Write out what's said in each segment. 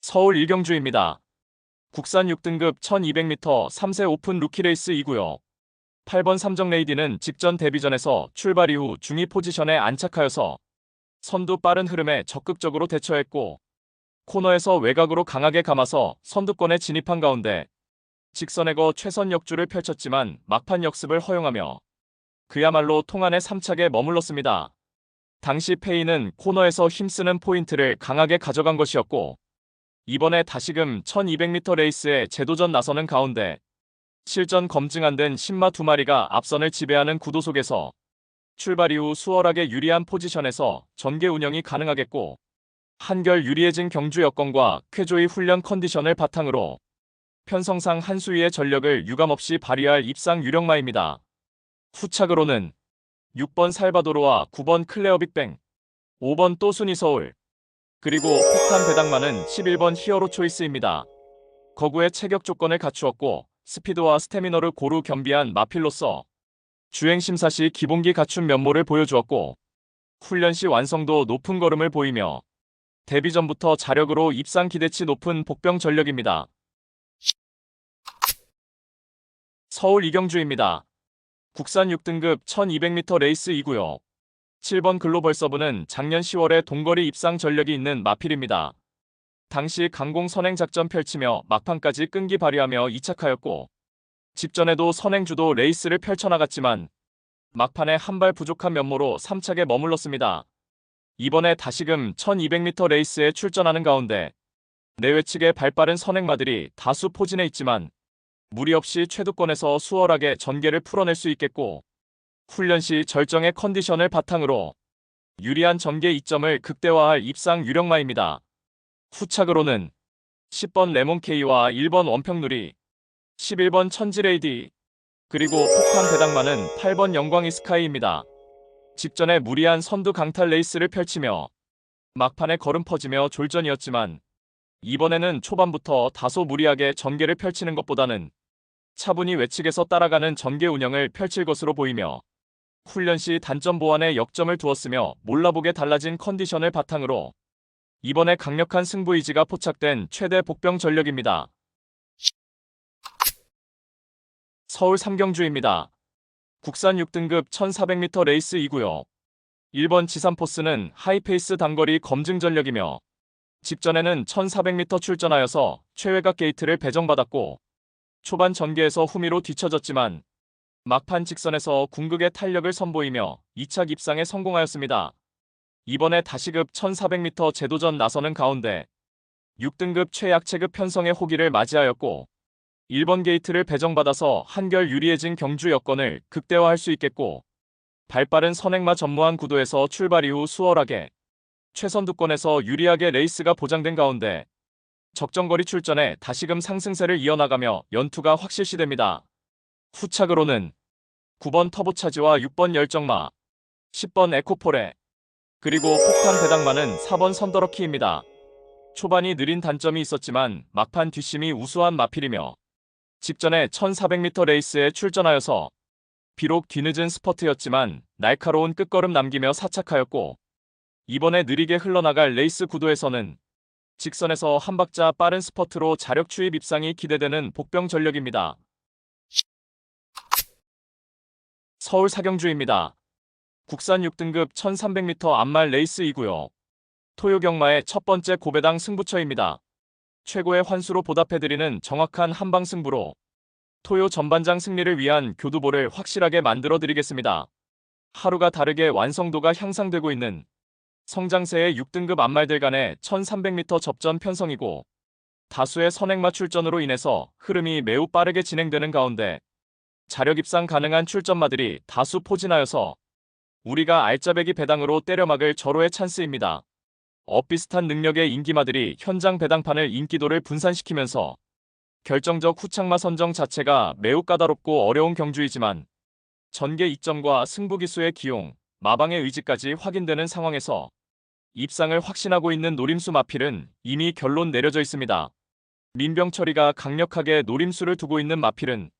서울 일경주입니다. 국산 6등급 1200m 3세 오픈 루키레이스 2구요. 8번 삼정레이디는 직전 데뷔전에서 출발 이후 중위 포지션에 안착하여서 선두 빠른 흐름에 적극적으로 대처했고 코너에서 외곽으로 강하게 감아서 선두권에 진입한 가운데 직선에 거 최선 역주를 펼쳤지만 막판 역습을 허용하며 그야말로 통안의 3착에 머물렀습니다. 당시 페이는 코너에서 힘쓰는 포인트를 강하게 가져간 것이었고 이번에 다시금 1200m 레이스에 재도전 나서는 가운데 실전 검증 안 된 신마 두 마리가 앞선을 지배하는 구도 속에서 출발 이후 수월하게 유리한 포지션에서 전개 운영이 가능하겠고 한결 유리해진 경주 여건과 쾌조의 훈련 컨디션을 바탕으로 편성상 한 수위의 전력을 유감없이 발휘할 입상 유력마입니다. 후착으로는 6번 살바도르와 9번 클레어 빅뱅, 5번 또순이 서울, 그리고 폭탄 배당만은 11번 히어로 초이스입니다. 거구의 체격 조건을 갖추었고 스피드와 스태미너를 고루 겸비한 마필로서 주행심사 시 기본기 갖춘 면모를 보여주었고 훈련 시 완성도 높은 걸음을 보이며 데뷔 전부터 자력으로 입상 기대치 높은 복병 전력입니다. 서울 이경주입니다. 국산 6등급 1200m 레이스 2구요. 7번 글로벌 서브는 작년 10월에 동거리 입상 전력이 있는 마필입니다. 당시 강공 선행 작전 펼치며 막판까지 끈기 발휘하며 이착하였고 직전에도 선행주도 레이스를 펼쳐나갔지만 막판에 한 발 부족한 면모로 3착에 머물렀습니다. 이번에 다시금 1200m 레이스에 출전하는 가운데 내외 측의 발빠른 선행마들이 다수 포진해 있지만 무리 없이 최두권에서 수월하게 전개를 풀어낼 수 있겠고 훈련 시 절정의 컨디션을 바탕으로 유리한 전개 이점을 극대화할 입상 유력마입니다. 후착으로는 10번 레몬케이와 1번 원평누리, 11번 천지레이디, 그리고 폭탄 배당만은 8번 영광이 스카이입니다. 직전에 무리한 선두 강탈 레이스를 펼치며 막판에 걸음 퍼지며 졸전이었지만 이번에는 초반부터 다소 무리하게 전개를 펼치는 것보다는 차분히 외측에서 따라가는 전개 운영을 펼칠 것으로 보이며 훈련 시 단점 보완에 역점을 두었으며 몰라보게 달라진 컨디션을 바탕으로 이번에 강력한 승부 의지가 포착된 최대 복병 전력입니다. 서울 삼경주입니다. 국산 6등급 1400m 레이스 2구요. 1번 지산포스는 하이페이스 단거리 검증 전력이며 직전에는 1400m 출전하여서 최외곽 게이트를 배정받았고 초반 전개에서 후미로 뒤처졌지만 막판 직선에서 궁극의 탄력을 선보이며 2착 입상에 성공하였습니다. 이번에 다시급 1400m 재도전 나서는 가운데 6등급 최약체급 편성의 호기를 맞이하였고 1번 게이트를 배정받아서 한결 유리해진 경주 여건을 극대화할 수 있겠고 발빠른 선행마 전무한 구도에서 출발 이후 수월하게 최선두권에서 유리하게 레이스가 보장된 가운데 적정거리 출전에 다시금 상승세를 이어나가며 연투가 확실시됩니다. 후착으로는 9번 터보차지와 6번 열정마, 10번 에코포레, 그리고 폭탄 배당만은 4번 선더러키입니다. 초반이 느린 단점이 있었지만 막판 뒷심이 우수한 마필이며 직전에 1400m 레이스에 출전하여서 비록 뒤늦은 스퍼트였지만 날카로운 끝걸음 남기며 사착하였고 이번에 느리게 흘러나갈 레이스 구도에서는 직선에서 한 박자 빠른 스퍼트로 자력 추입 입상이 기대되는 복병 전력입니다. 서울 사경주입니다. 국산 6등급 1300m 암말 레이스 2구요. 토요 경마의 첫 번째 고배당 승부처입니다. 최고의 환수로 보답해드리는 정확한 한방 승부로 토요 전반장 승리를 위한 교두보를 확실하게 만들어드리겠습니다. 하루가 다르게 완성도가 향상되고 있는 성장세의 6등급 암말들 간의 1300m 접전 편성이고 다수의 선행마 출전으로 인해서 흐름이 매우 빠르게 진행되는 가운데 자력 입상 가능한 출전마들이 다수 포진하여서 우리가 알짜배기 배당으로 때려막을 절호의 찬스입니다. 엇비슷한 능력의 인기마들이 현장 배당판을 인기도를 분산시키면서 결정적 후착마 선정 자체가 매우 까다롭고 어려운 경주이지만 전개 이점과 승부기수의 기용, 마방의 의지까지 확인되는 상황에서 입상을 확신하고 있는 노림수 마필은 이미 결론 내려져 있습니다. 민병철이가 강력하게 노림수를 두고 있는 마필은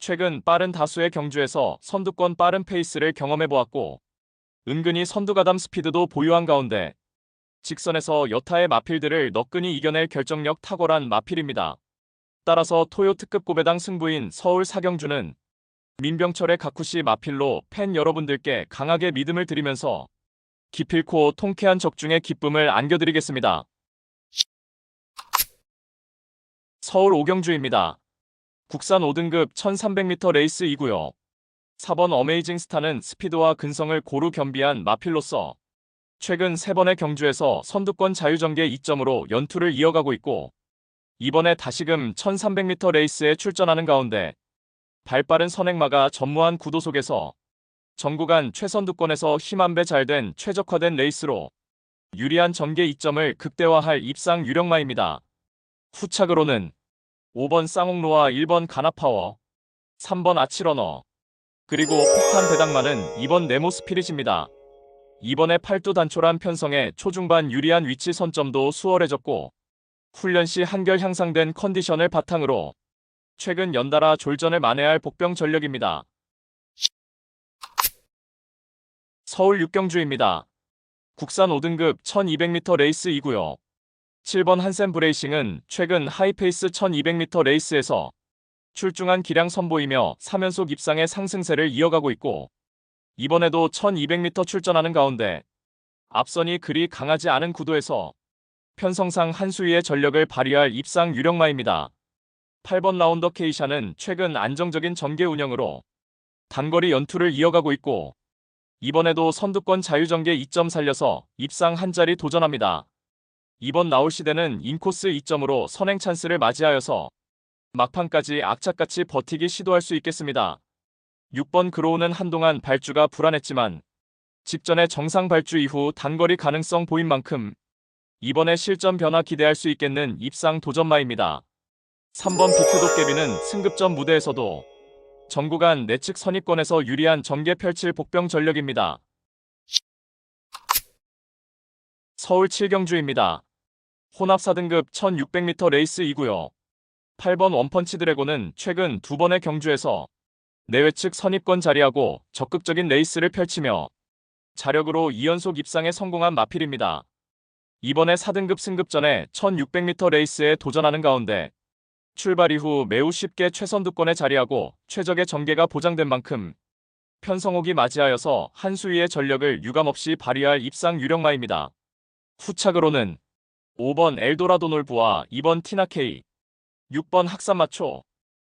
최근 빠른 다수의 경주에서 선두권 빠른 페이스를 경험해보았고 은근히 선두가담 스피드도 보유한 가운데 직선에서 여타의 마필들을 너끈히 이겨낼 결정력 탁월한 마필입니다. 따라서 토요 특급 고배당 승부인 서울 사경주는 민병철의 가쿠시 마필로 팬 여러분들께 강하게 믿음을 드리면서 기필코 통쾌한 적중의 기쁨을 안겨드리겠습니다. 서울 오경주입니다. 국산 5등급 1300m 레이스 2구요. 4번 어메이징 스타는 스피드와 근성을 고루 겸비한 마필로서 최근 3번의 경주에서 선두권 자유전개 2점으로 연투를 이어가고 있고 이번에 다시금 1300m 레이스에 출전하는 가운데 발빠른 선행마가 전무한 구도 속에서 전구간 최선두권에서 힘 한 배 잘된 최적화된 레이스로 유리한 전개 2점을 극대화할 입상 유력마입니다. 후착으로는 5번 쌍옥로와 1번 가나파워, 3번 아치러너, 그리고 폭탄 배당마는 2번 네모 스피릿입니다. 이번에 팔두 단촐한 편성에 초중반 유리한 위치 선점도 수월해졌고 훈련 시 한결 향상된 컨디션을 바탕으로 최근 연달아 졸전을 만회할 복병 전력입니다. 서울 육경주입니다. 국산 5등급 1200m 레이스 2구요. 7번 한샘 브레이싱은 최근 하이페이스 1200m 레이스에서 출중한 기량 선보이며 3연속 입상의 상승세를 이어가고 있고 이번에도 1200m 출전하는 가운데 앞선이 그리 강하지 않은 구도에서 편성상 한 수위의 전력을 발휘할 입상 유력마입니다. 8번 라운더 케이샤는 최근 안정적인 전개 운영으로 단거리 연투를 이어가고 있고 이번에도 선두권 자유전개 2점 살려서 입상 한 자리 도전합니다. 이번 나올 시대는 인코스 2점으로 선행 찬스를 맞이하여서 막판까지 악착같이 버티기 시도할 수 있겠습니다. 6번 그로우는 한동안 발주가 불안했지만 직전의 정상 발주 이후 단거리 가능성 보인 만큼 이번에 실전 변화 기대할 수 있겠는 입상 도전마입니다. 3번 비트도깨비는 승급전 무대에서도 전구간 내측 선입권에서 유리한 전개 펼칠 복병 전력입니다. 서울 7경주입니다. 혼합 4등급 1600m 레이스 2구요. 8번 원펀치 드래곤은 최근 2번의 경주에서 내외 측 선입권 자리하고 적극적인 레이스를 펼치며 자력으로 2연속 입상에 성공한 마필입니다. 이번에 4등급 승급전에 1600m 레이스에 도전하는 가운데 출발 이후 매우 쉽게 최선두권에 자리하고 최적의 전개가 보장된 만큼 편성옥이 맞이하여서 한 수위의 전력을 유감없이 발휘할 입상 유력마입니다. 후착으로는 5번 엘도라도 놀부와 2번 티나케이, 6번 학산마초,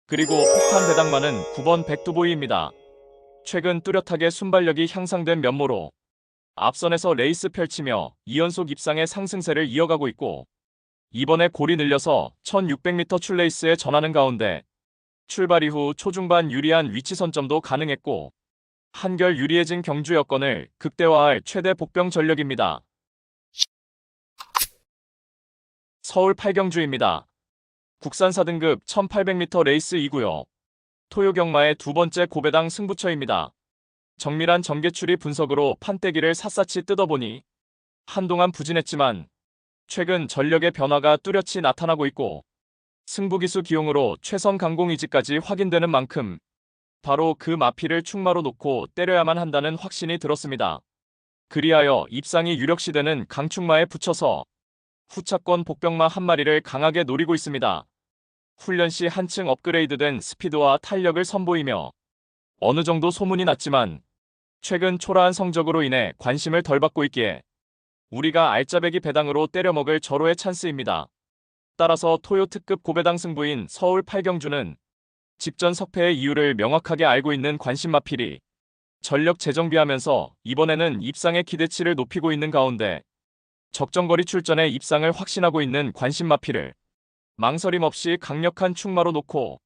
그리고 폭탄 배당마는 9번 백두보이입니다. 최근 뚜렷하게 순발력이 향상된 면모로 앞선에서 레이스 펼치며 2연속 입상의 상승세를 이어가고 있고 이번에 골이 늘려서 1600m 출레이스에 전하는 가운데 출발 이후 초중반 유리한 위치 선점도 가능했고 한결 유리해진 경주 여건을 극대화할 최대 복병 전력입니다. 서울 8경주입니다. 국산 4등급 1800m 레이스 2구요. 토요경마의 두 번째 고배당 승부처입니다. 정밀한 전개추리 분석으로 판때기를 샅샅이 뜯어보니 한동안 부진했지만 최근 전력의 변화가 뚜렷이 나타나고 있고 승부기수 기용으로 최선 강공 의지까지 확인되는 만큼 바로 그 마필을 충마로 놓고 때려야만 한다는 확신이 들었습니다. 그리하여 입상이 유력시되는 강충마에 붙여서 후차권 복병마 한 마리를 강하게 노리고 있습니다. 훈련 시 한층 업그레이드된 스피드와 탄력을 선보이며 어느 정도 소문이 났지만 최근 초라한 성적으로 인해 관심을 덜 받고 있기에 우리가 알짜배기 배당으로 때려먹을 절호의 찬스입니다. 따라서 토요 특급 고배당 승부인 서울 8경주는 직전 석패의 이유를 명확하게 알고 있는 관심마필이 전력 재정비하면서 이번에는 입상의 기대치를 높이고 있는 가운데 적정거리 출전에 입상을 확신하고 있는 관심마필을 망설임 없이 강력한 충마로 놓고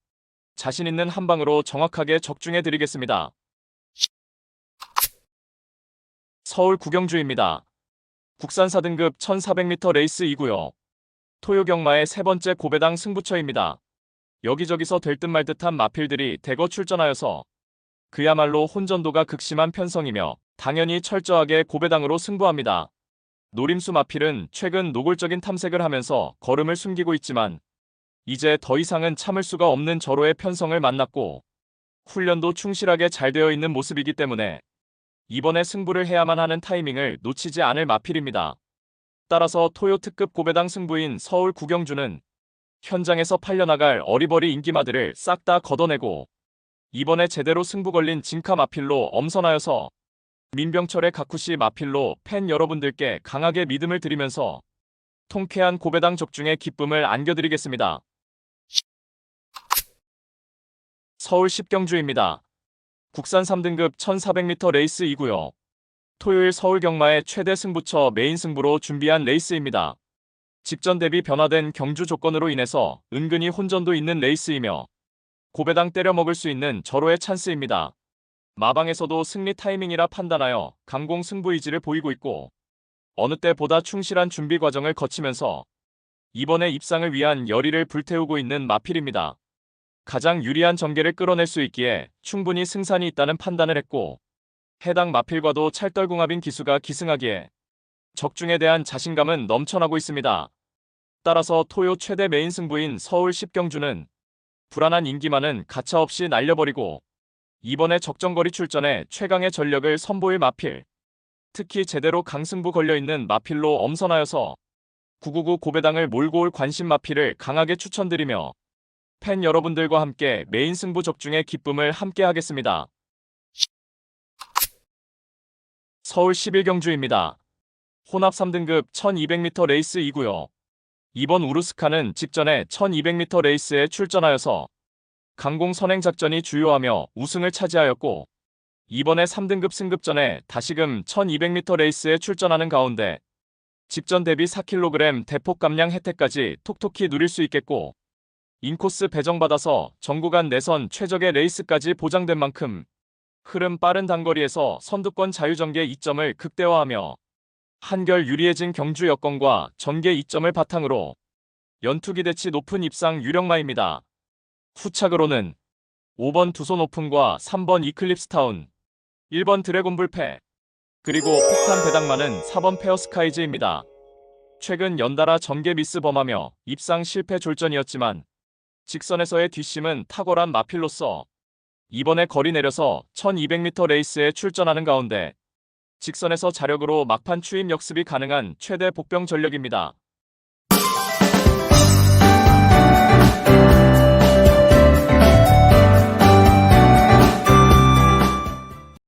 자신 있는 한 방으로 정확하게 적중해드리겠습니다. 서울 9경주입니다. 국산 4등급 1400m 레이스 2구요. 토요경마의 세 번째 고배당 승부처입니다. 여기저기서 될 듯 말 듯한 마필들이 대거 출전하여서 그야말로 혼전도가 극심한 편성이며 당연히 철저하게 고배당으로 승부합니다. 노림수 마필은 최근 노골적인 탐색을 하면서 걸음을 숨기고 있지만 이제 더 이상은 참을 수가 없는 절호의 편성을 만났고 훈련도 충실하게 잘 되어 있는 모습이기 때문에 이번에 승부를 해야만 하는 타이밍을 놓치지 않을 마필입니다. 따라서 토요 특급 고배당 승부인 서울 구경주는 현장에서 팔려나갈 어리버리 인기마들을 싹 다 걷어내고 이번에 제대로 승부 걸린 진카 마필로 엄선하여서 민병철의 가쿠시 마필로 팬 여러분들께 강하게 믿음을 드리면서 통쾌한 고배당 적중의 기쁨을 안겨드리겠습니다. 서울 10경주입니다. 국산 3등급 1400m 레이스이고요. 토요일 서울 경마의 최대 승부처 메인 승부로 준비한 레이스입니다. 직전 대비 변화된 경주 조건으로 인해서 은근히 혼전도 있는 레이스이며 고배당 때려 먹을 수 있는 절호의 찬스입니다. 마방에서도 승리 타이밍이라 판단하여 강공 승부 의지를 보이고 있고 어느 때보다 충실한 준비 과정을 거치면서 이번에 입상을 위한 열의를 불태우고 있는 마필입니다. 가장 유리한 전개를 끌어낼 수 있기에 충분히 승산이 있다는 판단을 했고 해당 마필과도 찰떨궁합인 기수가 기승하기에 적중에 대한 자신감은 넘쳐나고 있습니다. 따라서 토요 최대 메인 승부인 서울 10경주는 불안한 인기만은 가차없이 날려버리고 이번에 적정거리 출전에 최강의 전력을 선보일 마필, 특히 제대로 강승부 걸려있는 마필로 엄선하여서 999 고배당을 몰고 올 관심 마필을 강하게 추천드리며 팬 여러분들과 함께 메인 승부 적중의 기쁨을 함께 하겠습니다. 서울 11경주입니다. 혼합 3등급 1200m 레이스이고요. 이번 우루스카는 직전에 1200m 레이스에 출전하여서 강공 선행 작전이 주요하며 우승을 차지하였고 이번에 3등급 승급전에 다시금 1200m 레이스에 출전하는 가운데 직전 대비 4kg 대폭 감량 혜택까지 톡톡히 누릴 수 있겠고 인코스 배정받아서 전구간 내선 최적의 레이스까지 보장된 만큼 흐름 빠른 단거리에서 선두권 자유전개 이점을 극대화하며 한결 유리해진 경주 여건과 전개 이점을 바탕으로 연투 기대치 높은 입상 유력마입니다. 후착으로는 5번 두손 오픈과 3번 이클립스 타운, 1번 드래곤 불패, 그리고 폭탄 배당마는 4번 페어스카이즈입니다. 최근 연달아 전개 미스 범하며 입상 실패 졸전이었지만 직선에서의 뒷심은 탁월한 마필로서 이번에 거리 내려서 1200m 레이스에 출전하는 가운데 직선에서 자력으로 막판 추임 역습이 가능한 최대 복병 전력입니다.